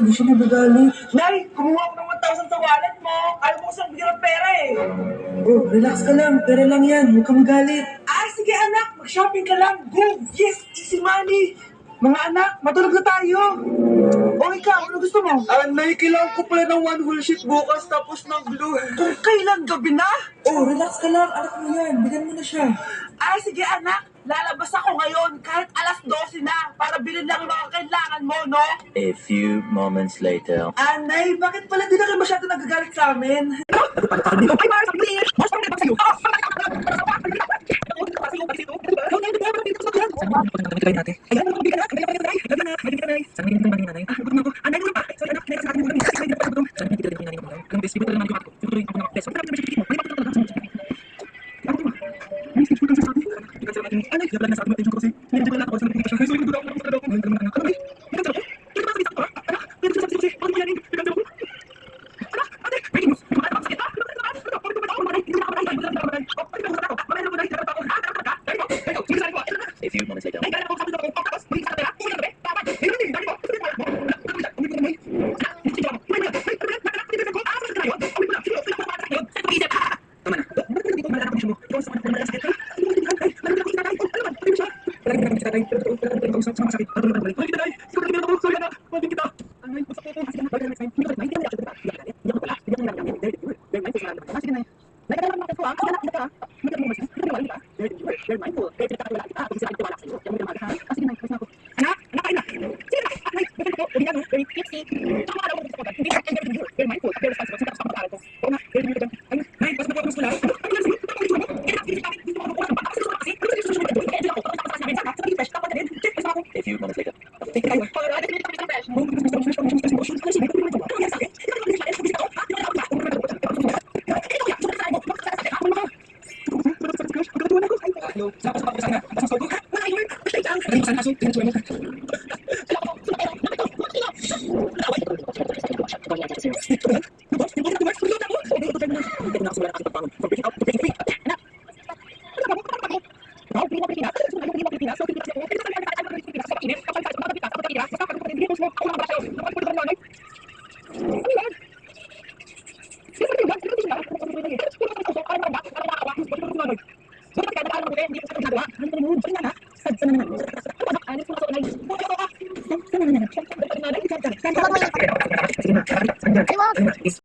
hindi siya nagagalit. Nay, kumuha ko ng 1,000 sa wallet mo. Ayaw mo ko siyang bigyan ng pera eh. Oh, relax ka lang. Pera lang yan. Huwag kang magalit. Ay, sige anak, mag-shopping ka lang. Go! Yes, easy money. Mga anak, matulog na tayo. O ikaw, ano gusto mo? Nay, kailangan ko pala ng one whole sheet bukas tapos ng glue. Kung kailan gabi na? Oh, relax ka lang. Anak mo yan. Bigyan mo na siya. Ay, sige anak, lalabas ako ngayon kahit alas 12 na para bilhin lang yung mga kailangan mo, no? A few moments later. Anay, bakit pala di na kayo masyado nagagalit sa amin? Ay, Mars, please! Mas pang ba sa'yo? A few moments later. A few moments later.